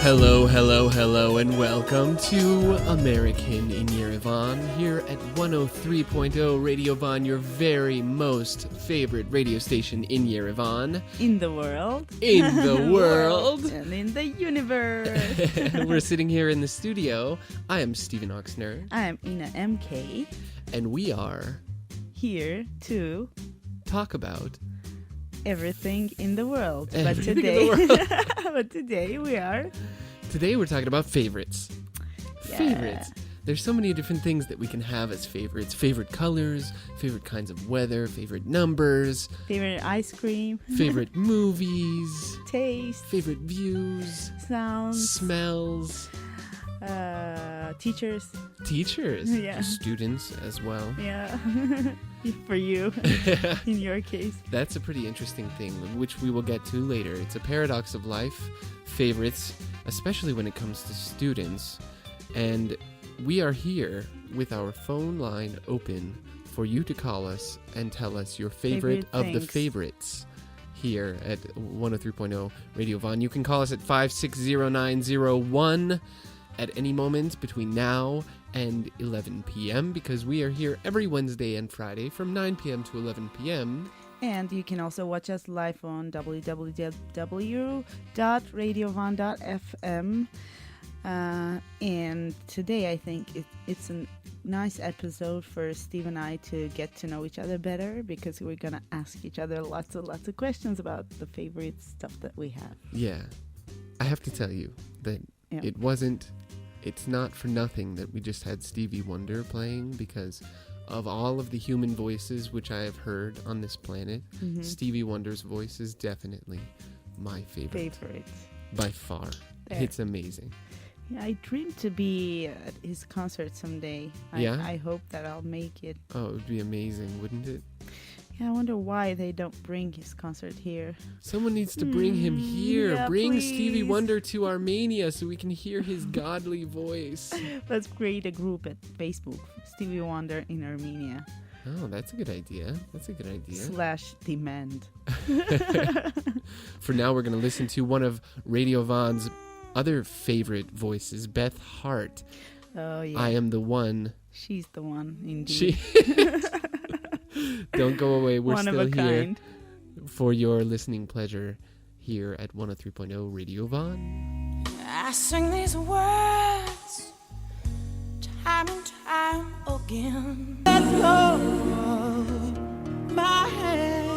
Hello, hello, hello, and welcome to American in Yerevan here at 103.0 Radio Van, your very most favorite radio station in Yerevan. In the world. In the world. And in the universe. We're sitting here in the studio. I am Stephen Oxner. I am Ina MK. And we are here to talk about everything in the world. Everything in the world. But today we're talking about favorites. Yeah. Favorites. There's so many different things that we can have as favorites. Favorite colors, favorite kinds of weather, favorite numbers, favorite ice cream, favorite movies, taste, favorite views, sounds, smells, teachers, yeah. Students as well. Yeah. For you, in your case. That's a pretty interesting thing, which we will get to later. It's a paradox of life, favorites, especially when it comes to students. And we are here with our phone line open for you to call us and tell us your favorite of the favorites here at 103.0 Radio Van. You can call us at 560-901 at any moment between now and 11 p.m. because we are here every Wednesday and Friday from 9 p.m. to 11 p.m. And you can also watch us live on www.radiovan.fm. And today I think it's a nice episode for Steve and I to get to know each other better, because we're going to ask each other lots of questions about the favorite stuff that we have. Yeah. I have to tell you that it's not for nothing that we just had Stevie Wonder playing, because of all of the human voices which I have heard on this planet, Stevie Wonder's voice is definitely my favorite. By far. There. It's amazing. Yeah, I dream to be at his concert someday. I hope that I'll make it. Oh, it would be amazing, wouldn't it? Yeah, I wonder why they don't bring his concert here. Someone needs to bring him here. Yeah, bring please. Stevie Wonder to Armenia so we can hear his godly voice. Let's create a ggroup at Facebook, Stevie Wonder in Armenia. Oh, that's a good idea. /demand. For now, we're going to listen to one of Radio Van's other favorite voices, Beth Hart. Oh, yeah. I am the one. She's the one, indeed. Don't go away. We're one still of a here kind. For your listening pleasure here at 103.0 Radio Van. I sing these words time and time again. Let go of my hand.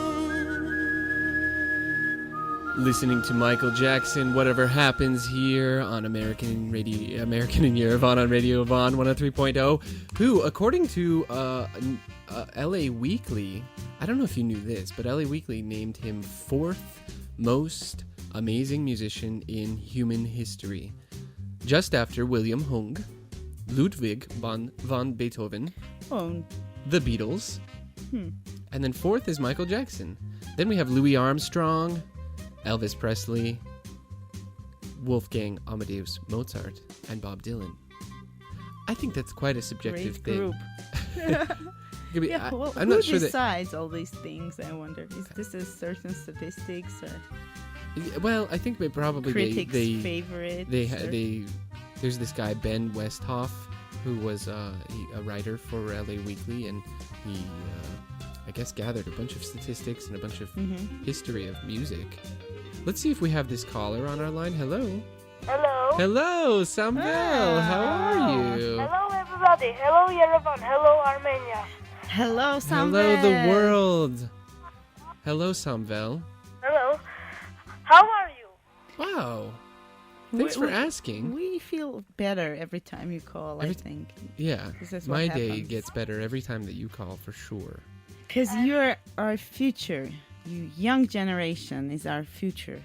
Listening to Michael Jackson, Whatever Happens, here on American in Yerevan on Radio Van 103.0, who, according to LA Weekly, I don't know if you knew this, but LA Weekly named him 4th most amazing musician in human history, just after William Hung, Ludwig van Beethoven, the Beatles, and then 4th is Michael Jackson. Then we have Louis Armstrong, Elvis Presley, Wolfgang Amadeus Mozart, and Bob Dylan. I think that's quite a subjective thing. Yeah, well, I'm who not sure decides all these things, I wonder? Is this a certain statistics or well, I think probably critics' they favorite? There's this guy Ben Westhoff who was a writer for LA Weekly, and he I guess gathered a bunch of statistics and a bunch of history of music. Let's see if we have this caller on our line. Hello. Hello, Samvel. How are you? Hello, everybody. Hello, Yerevan. Hello, Armenia. Hello, Samvel. Hello, the world. Hello, Samvel. Hello. How are you? Wow. Thanks for asking. We feel better every time you call, I think. Yeah. My day gets better every time that you call, for sure. Because you're our future. You young generation is our future.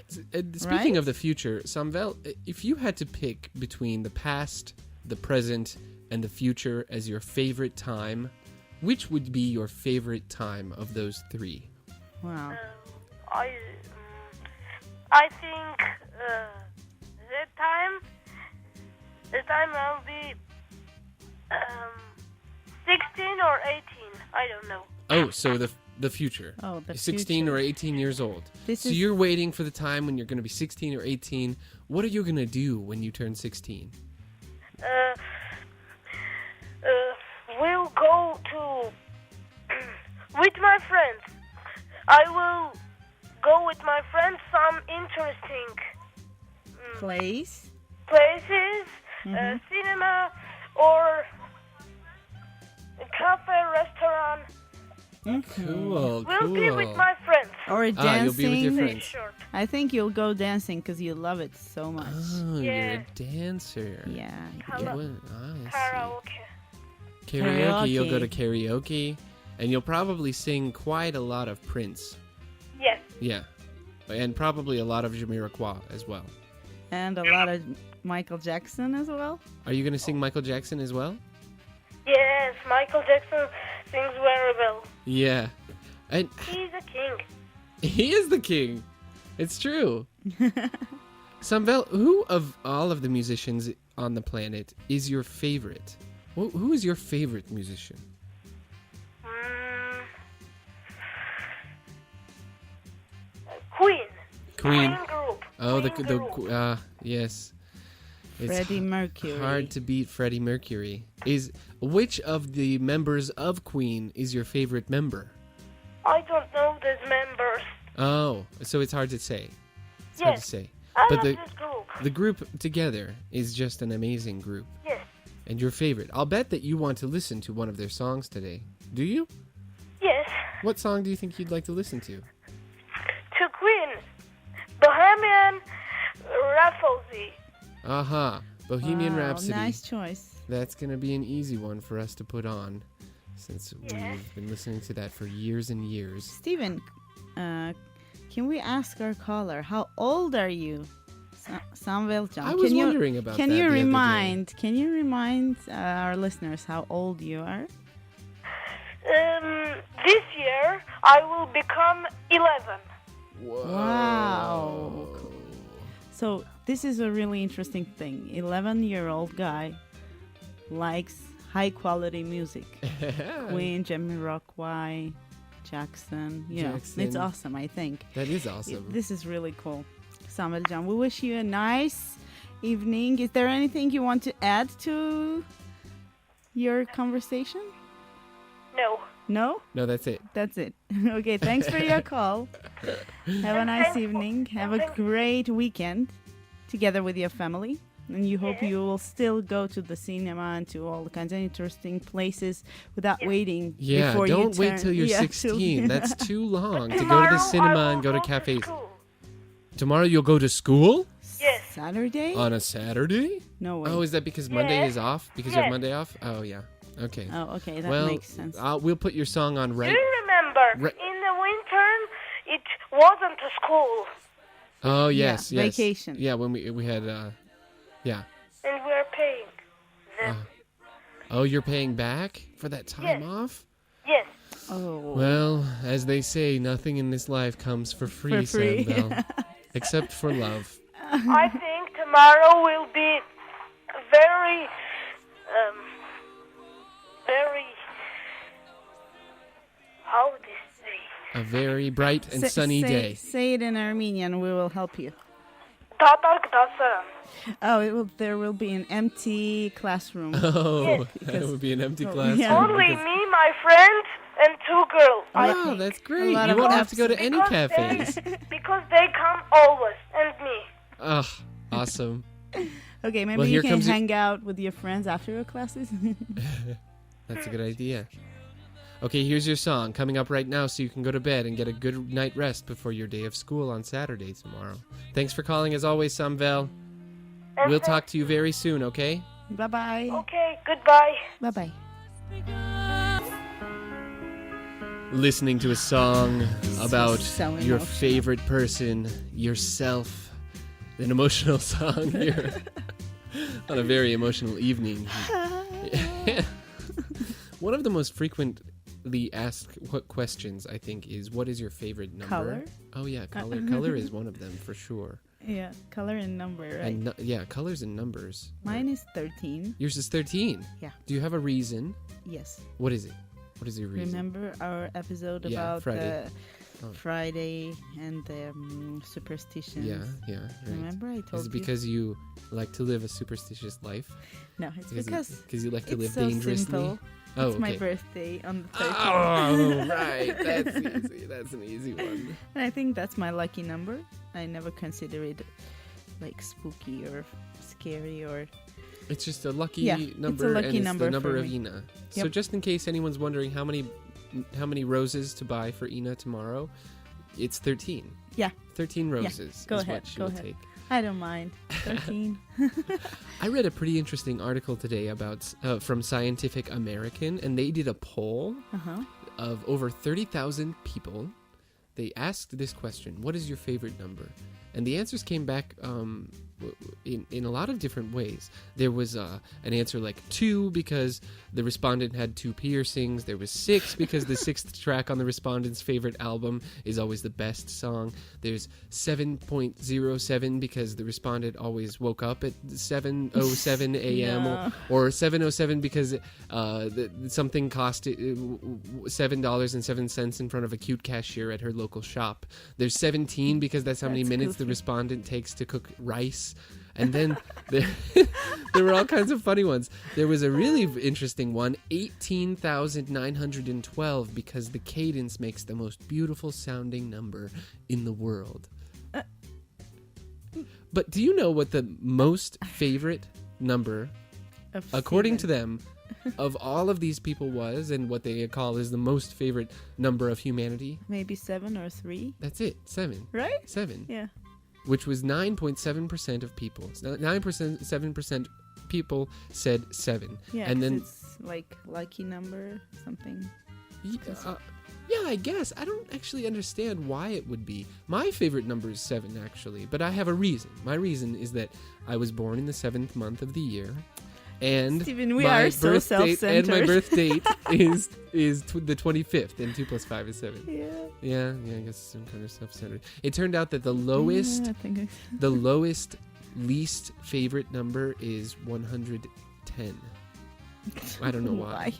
Speaking of the future, Samvel, if you had to pick between the past, the present, and the future as your favorite time, which would be your favorite time of those three? Wow. I think the time will be 16 or 18. I don't know. Oh, so the future. Oh, the 16 or future. 18 years old. This So is- you're waiting for the time when you're going to be 16 or 18. What are you going to do when you turn 16? We'll go to with my friends. I will go with my friends some interesting Place. places, cinema or a cafe, restaurant. Cool, We'll be with my friends. Or dancing. you'll be with your Very friends. short. I think you'll go dancing because you love it so much. Oh, you're Yeah. a dancer. Yeah. Hello. I Karaoke. see. Karaoke. You'll go to Karaoke. karaoke, and you'll probably sing quite a lot of Prince. Yes. Yeah. And probably a lot of Jamiroquai as well. And a lot of Michael Jackson as well. Are you going to sing Michael Jackson as well? Yes, Michael Jackson sings very well. Yeah. And He's a king. he is the king. It's true. Samvel, who of all of the musicians on the planet is your favorite? Who is your favorite musician? Queen. Queen. Group. Oh, Queen group. yes. It's Freddie Mercury. hard to beat Freddie Mercury. Which of the members of Queen is your favorite member? I don't know these members. Oh, so it's hard to say. It's hard to Yes. say. I But love the this group. the group together is just an amazing group. Yes. And your favorite. I'll bet that you want to listen to one of their songs today. Do you? Yes. What song do you think you'd like to listen to? To Queen. Bohemian Rhapsody. Aha. Bohemian Wow, Rhapsody. Nice choice. That's going to be an easy one for us to put on since Yeah. we've been listening to that for years and years. Steven, can we ask our caller, how old are you? Samveljan. I was wondering about Can that you the other day. remind our listeners how old you are? This year I will become 11. Wow. So this is a really interesting thing. 11-year-old guy likes high quality music. Queen, Jamiroquai, Jackson. You know, Jackson. it's awesome, I think. That is awesome. This is really cool. Samveljan, we wish you a nice evening. Is there anything you want to add to your conversation? No. No? No, that's it. That's it. Okay, thanks for your call. Have a nice evening. Have a great weekend together with your family. And you hope you will still go to the cinema and to all the kinds of interesting places without waiting Yeah, before you don't wait turn- till you're Yeah, 16. That's too long to go to Tomorrow the cinema I and go will to cafes. school. Tomorrow you'll go to school? Yes. Saturday? On a Saturday? No way. Oh, is that because Monday Yeah. is off? Because you have Yeah. Monday off? Oh, yeah. Okay. Oh, okay, that well, makes sense. we'll put your song on Do right. you remember? Right. In the winter, it wasn't a school. Oh, yes, Yeah, yes. vacation. Yeah, when we had, yeah. And we're paying them. Oh, you're paying back for that time Yes. off? Yes. Oh. Well, as they say, nothing in this life comes for free, For free. Sandbell. Except for love. I think tomorrow will be very, how would this say? A very bright and sunny day. Say it in Armenian. We will help you. Tatar kdasarան. Oh, there will be an empty classroom. Oh, that because- would be an empty Oh, classroom. yeah. Only because- me, my friend, and 2 girls. Oh, that's great. lot You of won't have to go to absent- any cafes. Because they come always, and me. Oh, awesome. Okay, maybe Well, you here can comes hang out with your friends after your classes. That's a good idea. Okay, here's your song coming up right now so you can go to bed and get a good night rest before your day of school on Saturday tomorrow. Thanks for calling as always, Samvel. And We'll talk to you very soon, okay? Bye bye. Okay, goodbye. Bye bye. Listening to a song about so your emotional. favorite person, yourself. An emotional song here on a very emotional evening. One of the most frequently asked questions, I think, is what is your favorite number? Color? Oh, yeah, color. Color is one of them for sure. Yeah, color and number, right? And yeah, colors and numbers. Mine is 13. Yours is 13. Yeah. Do you have a reason? Yes. What is it? What is your reason? Remember our episode Yeah, about Friday. the Friday and the superstitions? Yeah, right. Remember I told Is it because you like to live a superstitious life? No, it's because you like to it's live so dangerously? simple. Oh, It's my okay. birthday on the 13th. Oh, right. That's easy. That's an easy one. And I think that's my lucky number. I never consider it like spooky or scary or... It's just a lucky Yeah, it's a number, lucky and it's number the number for of me. Ina. So Yep. just in case anyone's wondering how many roses to buy for Ina tomorrow, it's 13. Yeah. 13 roses Go is ahead, what she go will ahead. take. I don't mind. 13. I read a pretty interesting article today about from Scientific American, and they did a poll Uh-huh. of over 30,000 people. They asked this question: what is your favorite number? And the answers came back in a lot of different ways. There was an answer like 2 because the respondent had 2 piercings. There was 6 because the 6th track on the respondent's favorite album is always the best song. There's 7.07 because the respondent always woke up at 7:07 a.m. No. or 7:07 because something cost $7.07 in front of a cute cashier at her local shop. There's 17 because that's how many That's minutes the goofy. respondent takes to cook rice. And then there were all kinds of funny ones. There was a really interesting one, 18,912, because the cadence makes the most beautiful sounding number in the world. But do you know what the most favorite number, according to them, of all of these people was, and what they call is the most favorite number of humanity? Maybe 7 or 3. That's it, 7. Right? 7. Yeah. Which was 9.7% of people. 7% people said 7. Yeah, and then it's like lucky number, something. yeah, I guess I don't actually understand why it would be. My favorite number is 7, actually, but I have a reason. My reason is that I was born in the 7th month of the year, and Steven, we my are so birth date and my self-centered. birth date is the 25th, and 2 plus 5 is 7. Yeah. Yeah, I guess some kind of self-centered. It turned out that the lowest Yeah, I think the lowest least favorite number is 110. I don't know why.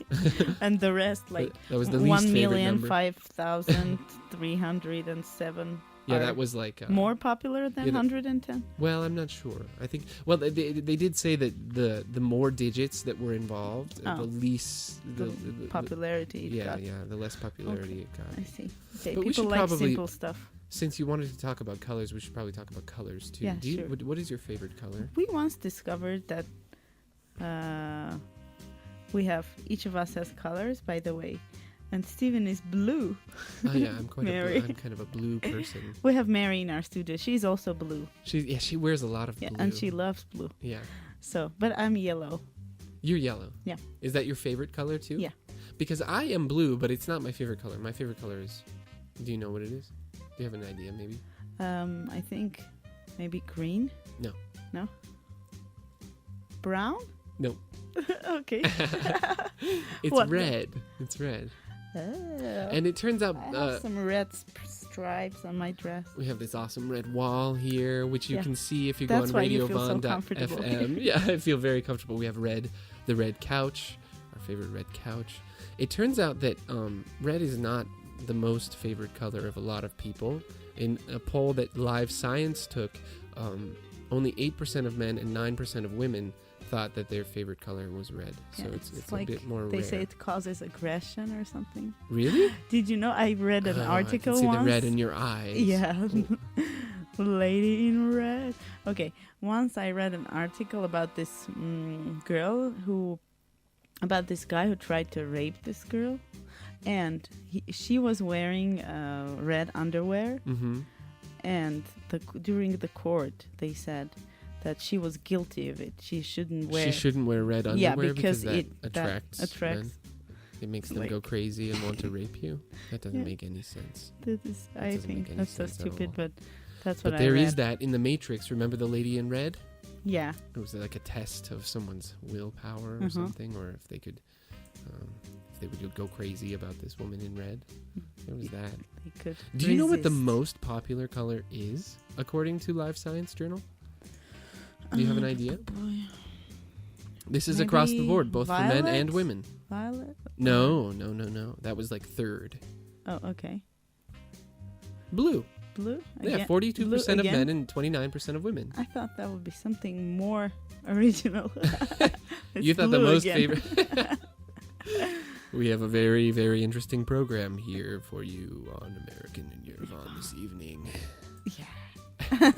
And the rest, like, That was the least favorite number. 1,005,307. Yeah, are that was like more popular than yeah, that- 110. Well, I'm not sure. I think they did say that the more digits that were involved, Oh. the least The popularity. it yeah, got. the less popularity it got. I see. Okay, But we people should like probably- simple stuff. Since you wanted to talk about colors, we should probably talk about colors too. Yeah, Do you, sure. what is your favorite color? We once discovered that we have, each of us has colors, by the way. And Steven is blue. Oh yeah, I'm quite Mary. I'm kind of a blue person. We have Mary in our studio. She's also blue. She wears a lot of Yeah, blue. and she loves blue. Yeah. So, but I'm yellow. You're yellow. Yeah. Is that your favorite color too? Yeah. Because I am blue, but it's not my favorite color. My favorite color is. Do you know what it is? Do you have an idea, maybe? I think maybe green. No. No. Brown. No. Okay. It's What? red. It's red. Oh. And it turns out I have some red stripes on my dress. we have this awesome red wall here, which you Yeah. can see if you That's go why on you feel so comfortable. radiovon.fm. Yeah, I feel very comfortable. We have the red couch, our favorite red couch. It turns out that red is not the most favorite color of a lot of people. In a poll that Live Science took, only 8% of men and 9% of women thought that their favorite color was red. So Yeah, it's like a bit more they rare. say it causes aggression or something. Really? Did you know I read an Oh, article I can see once? the red in your eyes. Yeah. Lady in red. Okay, once I read an article about this about this guy who tried to rape this girl, and she was wearing red underwear, Mm-hmm. and during the court they said that she was guilty of it. She shouldn't wear. She shouldn't wear red underwear Yeah, because that it attracts men. It makes them like- go crazy and want to rape you. That doesn't Yeah. make any sense. That is, I doesn't make think any that's so sense at stupid, all. but that's what But I there read. is that in the Matrix. Remember the lady in red? Yeah. It was like a test of someone's willpower or Mhm. something, or if they could, if they would go crazy about this woman in red. There was that. They could. Do you know what the resist. most popular color is according to Live Science Journal? Do you have an idea? Boy. This is across the Maybe board, both for men and violet? women. Violet? No. That was like third. Oh, okay. Blue. Blue? Yeah, Again? 42% Blue of again? men and 29% of women. I thought that would be something more original. You It's thought the blue most again. favorite. We have a very, very interesting program here for you on American in Yerevan this evening. Yeah.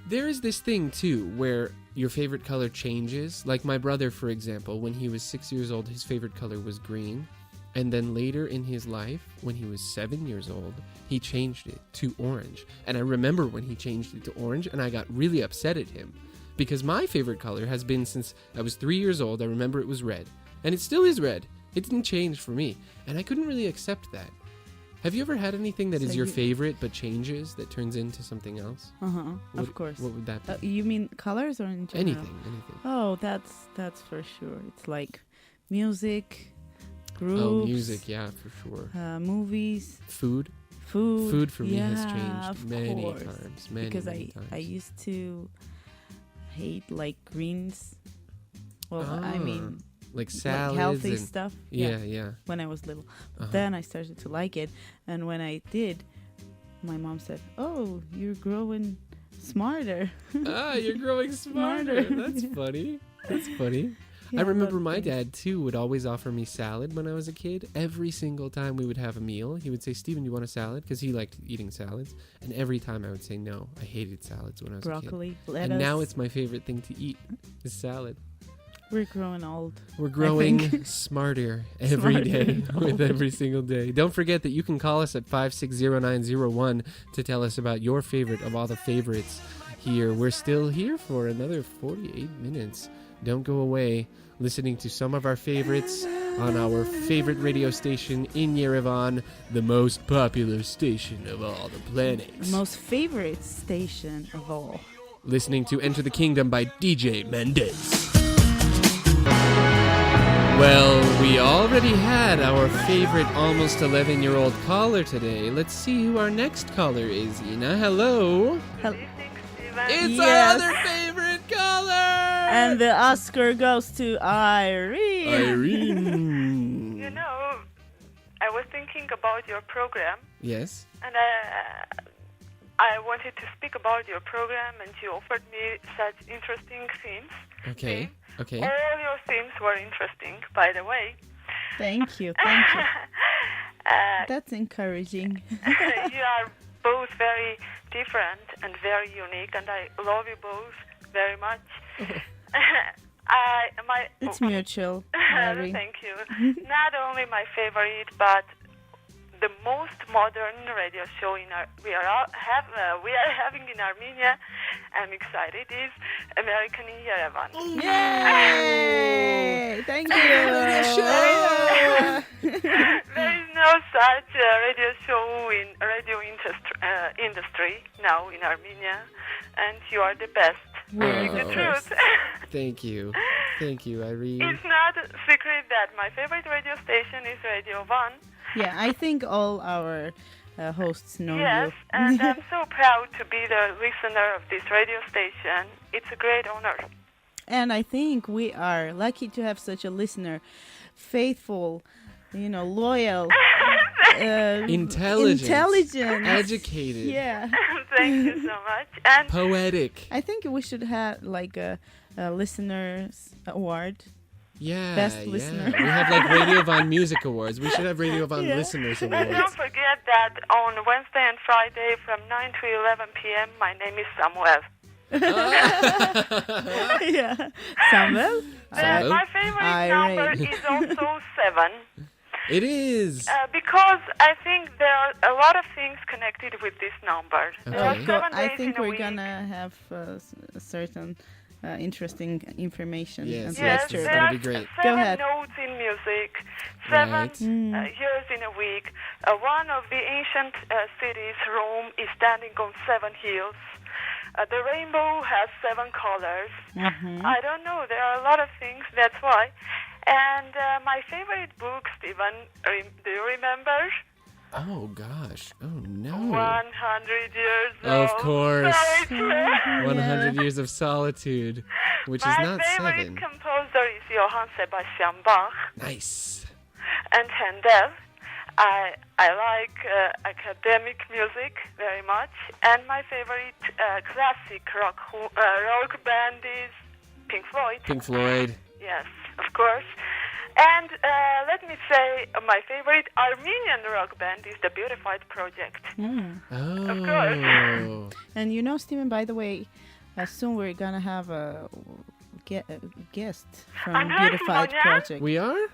There is this thing, too, where your favorite color changes. Like my brother, for example, when he was 6 years old, his favorite color was green. And then later in his life, when he was 7 years old, he changed it to orange. And I remember when he changed it to orange, and I got really upset at him. Because my favorite color has been since I was 3 years old. I remember it was red. And it still is red. It didn't change for me. And I couldn't really accept that. Have you ever had anything that So is your you- favorite but changes, that turns into something else? Of course. What would that be? You mean colors or in general? Anything. Oh, that's for sure. It's like music, groups. Oh, music, yeah, for sure. Movies, Food. food. Food for me has Yeah, changed of many course. times. Because Many times. I used to hate like greens. Well, I mean, like like salads healthy and stuff. yeah. When I was little. Uh-huh. Then I started to like it, and when I did, my mom said, "Oh, you're growing smarter." You're growing smarter. Smarter. That's funny. That's funny. Yeah, I remember but my things- dad too would always offer me salad when I was a kid. Every single time we would have a meal, he would say, "Steven, you want a salad?" Because he liked eating salads. And every time I would say no. I hated salads when I was a kid. broccoli, lettuce. And now it's my favorite thing to eat is salad. We're growing old. We're growing think. smarter every Smarter day and with older. every single day. Don't forget that you can call us at 560-901 to tell us about your favorite of all the favorites here. We're still here for another 48 minutes. Don't go away, listening to some of our favorites on our favorite radio station in Yerevan, the most popular station of all the planets. Most favorite station of all. Listening to Enter the Kingdom by DJ Mendez. Well, we already had our favorite almost 11-year-old caller today. Let's see who our next caller is, Ina. Hello. Listening, Steven. It's Yes. our other favorite caller. And the Oscar goes to Irene. Irene. You know, I was thinking about your program, Yes. and I wanted to speak about your program, and you offered me such interesting themes. Okay. Okay. All your themes were interesting, by the way. Thank you. Thank you. That's encouraging. You are both very different and very unique, and I love you both very much. It's mutual, Irene. Thank you. Not only my favorite, but the most modern radio show we are having in Armenia. I'm excited. Is American in Yerevan. Yay! Thank you. There is no such radio show in radio industry now in Armenia, and you are the best. We're The Oh. truth. Thank you. Thank you, Irene. It's not a secret that my favorite radio station is Radio 1. Yeah, I think all our hosts know Yes, you. and I'm so proud to be the listener of this radio station. It's a great honor. And I think we are lucky to have such a listener, faithful, loyal, Intelligent. intelligent, Educated. Yeah, Thank you so much. And Poetic. I think we should have like a listeners award. Yeah. Best listener. We have like Radio Von Music Awards. We should have Radio Von Yeah. Listeners don't Awards. forget that on Wednesday and Friday from 9 to 11 p.m., my name is Samuel. Yeah, Samuel. Samuel? My favorite Irene. number is also 7. It is. Because I think there are a lot of things connected with this number. There are Okay. 7 I days think in a we're week. gonna have a certain interesting information. Yes, and Yes, lecture. there That'd are be great. 7 Go ahead. notes in music, 7 Right. years in a week. One of the ancient cities, Rome, is standing on 7 hills. The rainbow has 7 colors. I don't know. There are a lot of things. That's why. And my favorite book, Stephen, do you remember? Oh gosh. Oh no. 100 years Of old. course. So it's, 100 Years of Solitude, which is not my favorite 7. composer is Johann Sebastian Bach Nice. and Handel. I like academic music very much, and my favorite classic rock band is Pink Floyd. Pink Floyd. Yes, of course. And let me say, my favorite Armenian rock band is the Beautified Project. Oh. Of course. And you know, Steven, by the way, soon we're gonna have a guest from Andrei Beautified Simonian? Project. We are?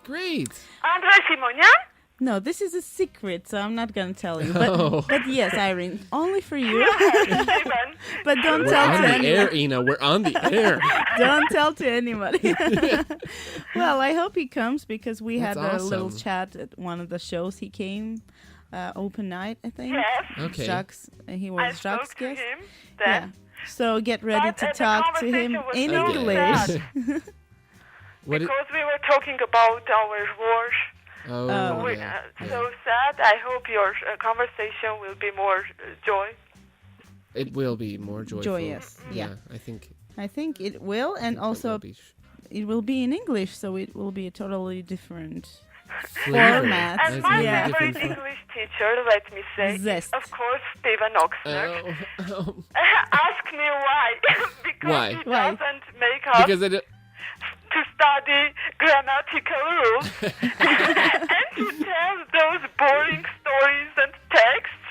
Great. Andrei Simonian? No, this is a secret, so I'm not gonna tell you. Oh. But yes, Irene, only for you. Steven. But don't We're tell on to the anyone. air, Ina. We're on the air. Don't tell to anybody. Well, I hope he comes because we That's had a little awesome. chat at one of the shows. He came, open night, I think. Yes, Okay. Jacques, he I was spoke Jacques' to guest. him Yeah. then. So get ready But, to the talk to him conversation in was so English. sad. What it- Because we were talking about our war. oh, yeah. So sad. I hope your conversation will be more joy. It will be more joyful. Joyous, yeah. I think. I think it will, and it also will be it will be in English, so it will be a totally different flavor. format. And That's my gonna be yeah. favorite different English teacher, let me say, Zest. of course, Steven Oxner. Oh. Ask me why. Because Why? he Why? doesn't make us Because it. to study grammatical rules. And he tells those boring stories and texts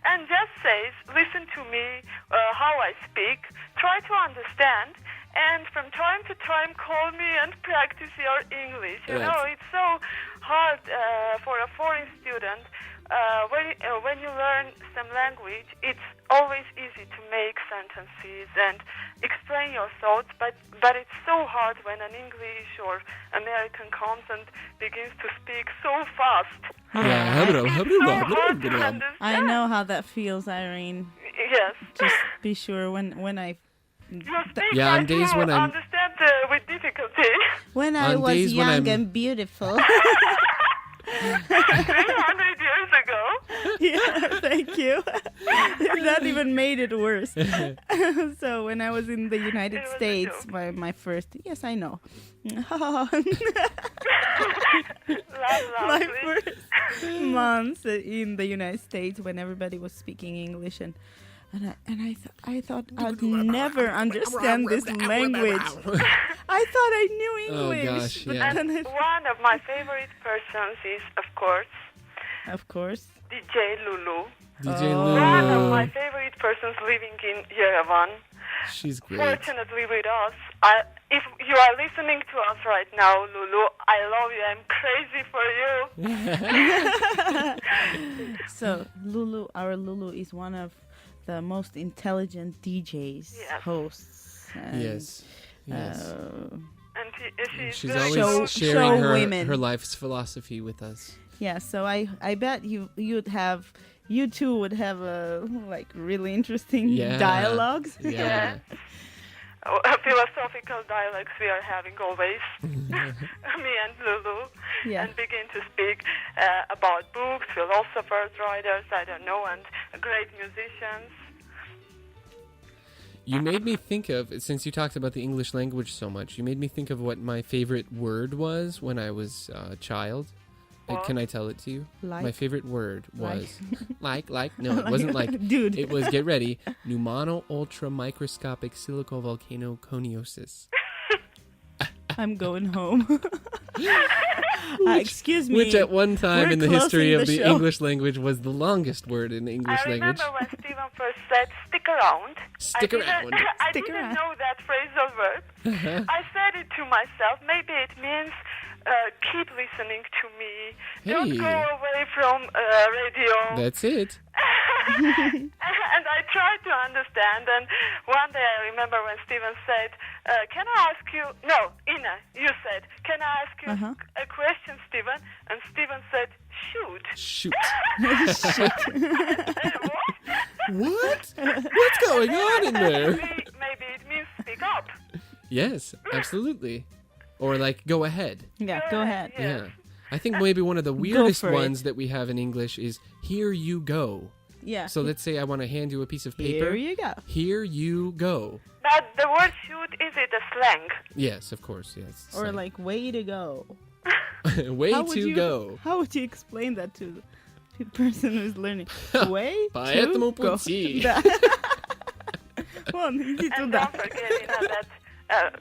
and just says, listen to me, how I speak, try to understand, and from time to time call me and practice your English. You Right. know, it's so hard for a foreign student. When you learn some language, it's always easy to make sentences and explain your thoughts, but it's so hard when an English or American comes and begins to speak so fast. Yeah. It's so hard to understand. I know how that feels, Irene. Yes. Just be sure when I You speak Yeah, on like days you when I'm- understand with difficulty. when I On was days when young I'm- and beautiful. 300 years ago. Yeah, thank you. That even made it worse. So when I was in the United It was a States, joke. my first, yes, I know. Laugh My loudly. first months in the United States when everybody was speaking English and I thought I'd never understand this language. I thought I knew Oh, English. gosh, but yeah. then One of my favorite persons is, of course. DJ Lulu. DJ Oh. One of Lulu. my favorite persons living in Yerevan. She's great. Fortunately with us. If you are listening to us right now, Lulu, I love you. I'm crazy for you. So our Lulu is one of the most intelligent DJs, Yes. hosts. And, Yes. Yes. And she's She's very always Show- sharing show her, women. her life's philosophy with us. yeah, so I bet you two would have like really interesting Yeah. dialogues. Yeah. philosophical dialogues we are having always, me and Lulu, Yeah. and begin to speak about books, philosophers, writers, I don't know, and great musicians. You made me think of, since you talked about the English language so much, you made me think of what my favorite word was when I was a child. What? Can I tell it to you? Like? My favorite word Like. was no, it wasn't like Dude. It was, get ready, pneumono ultra microscopic silicovolcanoconiosis. I'm going home. Excuse me. Which at one time We're in the history closing of the the show. English language was the longest word in the English I language. remember when Stephen first said, stick around. Stick around. I Stick didn't around. know that phrasal verb. I said it to myself. Maybe it means keep listening to me. Don't Hey. go away from radio. That's it. And I tried to understand, and one day I remember when Stephen said, can I ask you, no, Ina, you said, can I ask you Uh-huh. a question, Stephen? And Stephen said, shoot. Shoot. And what? What? What's going on in there? Maybe it means speak up. Yes, absolutely. Or like, go ahead. Yeah, go ahead. Yes. Yeah. I think maybe one of the weirdest for it. ones that we have in English is "here you go." Yeah. So let's say I want to hand you a piece of paper. Here you go. Here you go. But the word shoot, is it a slang? Yes, of course. Yes. Or Slang. like way to go. way How would to you- go. How would you explain that to the person who's learning? Way Поэтому to go. пути. Да. Вон, иди And туда. don't forget, that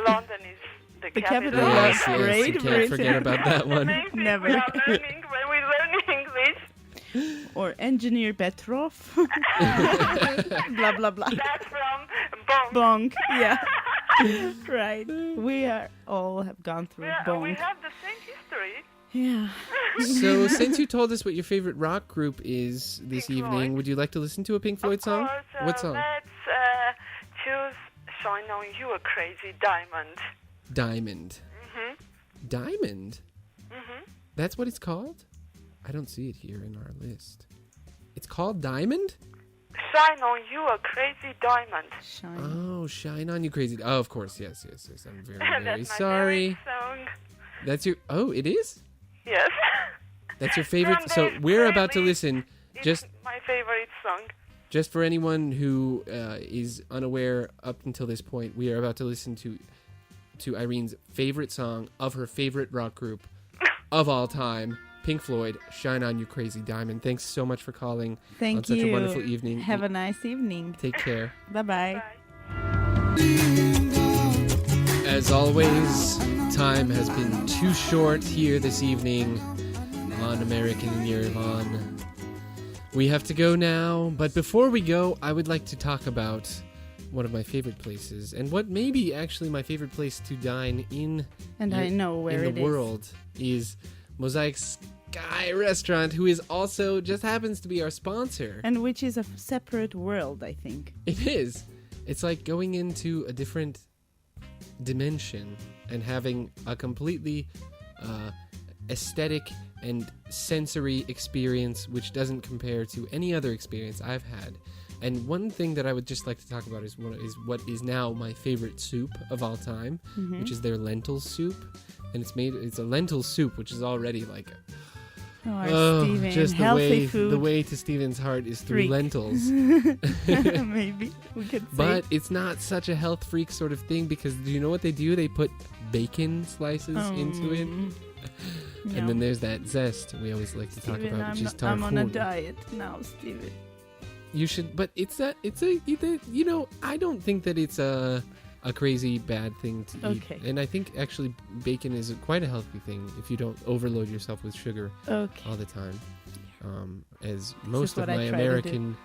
London is the The capital. capital, Yes, yes, yes, Great you can't Britain. forget about that one. Amazing. Never. We are learning when we learn English. Or engineer Petrov. Blah, blah, blah. That's from Bonn. Bonk. Yeah. Right. We are all have gone through We bonk. have the same history. Yeah. So, since you told us what your favorite rock group is this Pink evening, Floyd. would you like to listen to a Pink Floyd Of song? course, What song? Let's choose Shine On You, a Crazy Diamond. Diamond. hmm Diamond? hmm That's what it's called? I don't see it here in our list. It's called Diamond? Shine On You, a Crazy Diamond. Shine. Oh, Shine On You Crazy. Oh, of course. Yes. I'm very, very That's my sorry. favorite song. That's your... Oh, it is? Yes. That's your favorite... From So, the we're about to playlist, listen... It's Just my favorite song. Just for anyone who is unaware up until this point, we are about to listen to Irene's favorite song of her favorite rock group of all time, Pink Floyd, Shine On You Crazy Diamond. Thanks so much for calling Thank on such you. a wonderful evening. Have a nice evening. Take care. Bye-bye. Bye. As always, time has been too short here this evening on American in Yerevan. We have to go now, but before we go, I would like to talk about one of my favorite places, and what may be actually my favorite place to dine in And I know where in it the is. world is Mosaic Sky Restaurant, who is also just happens to be our sponsor. And which is a separate world, I think. It is. It's like going into a different dimension and having a completely aesthetic and sensory experience which doesn't compare to any other experience I've had. And one thing that I would just like to talk about is what is now my favorite soup of all time, which is their lentil soup. And it's a lentil soup, which is already like Steven. just Healthy food. the way to Steven's heart is through Freak. lentils. Maybe we could say. But it's not such a health freak sort of thing, because do you know what they do? They put bacon slices into it. No. And then there's that zest we always like to talk Steven, about, which is I'm on a tarhun. diet now, Steven. You should, but I don't think that it's a crazy bad thing to eat. Okay. And I think actually bacon is quite a healthy thing if you don't overload yourself with sugar Okay. all the time. As most of what I my try to do. American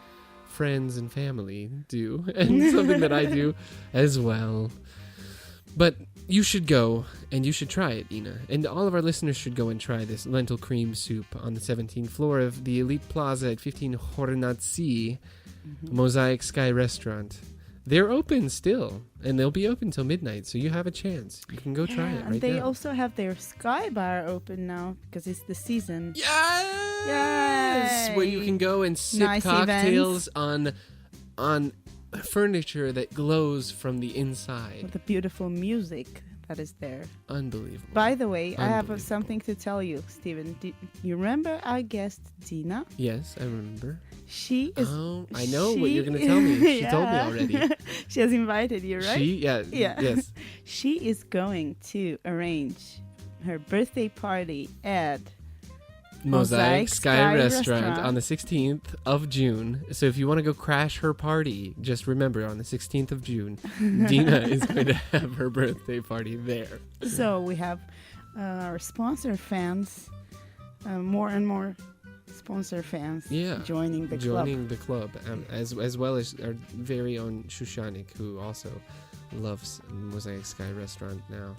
friends and family do, and something that I do as well. But you should go, and you should try it, Ina. And all of our listeners should go and try this lentil cream soup on the 17th floor of the Elite Plaza at 15 Hornatsi Mosaic Sky Restaurant. They're open still, and they'll be open till midnight, so you have a chance. You can go try it and right they now. also have their Sky Bar open now because it's the season. Yes! Where you Yay! can go and sip Nice cocktails on furniture that glows from the inside. With the beautiful music that is there. Unbelievable. By the way, I have Unbelievable. something to tell you, Steven. Do you remember our guest, Dina? Yes, I remember. She is... Oh, I know what you're going to tell me. She told me Yeah. already. She has invited you, right? Yeah. Yes. She is going to arrange her birthday party at Mosaic Sky Sky Restaurant Restaurant. on the 16th of June. So if you want to go crash her party, just remember on the 16th of June, Dina is going to have her birthday party there. So we have our sponsor fans, more and more sponsor fans joining the club. As well as our very own Shushanik, who also loves Mosaic Sky Restaurant now.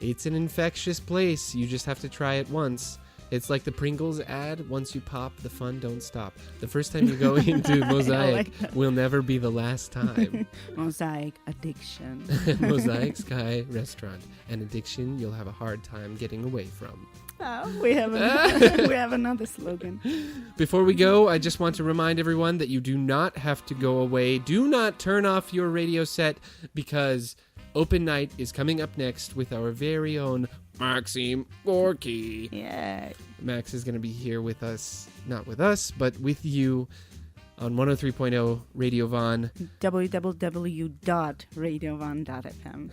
It's an infectious place. You just have to try it once. It's like the Pringles ad. Once you pop, the fun don't stop. The first time you go into Mosaic like that. will never be the last time. Mosaic addiction. Mosaic Sky Restaurant. An addiction you'll have a hard time getting away from. Oh, we have another slogan. Before we go, I just want to remind everyone that you do not have to go away. Do not turn off your radio set, because Open Night is coming up next with our very own Maxime Gorky. Yeah. Max is going to be here with us, not with us, but with you on 103.0 Radio Von. www.radiovan.fm.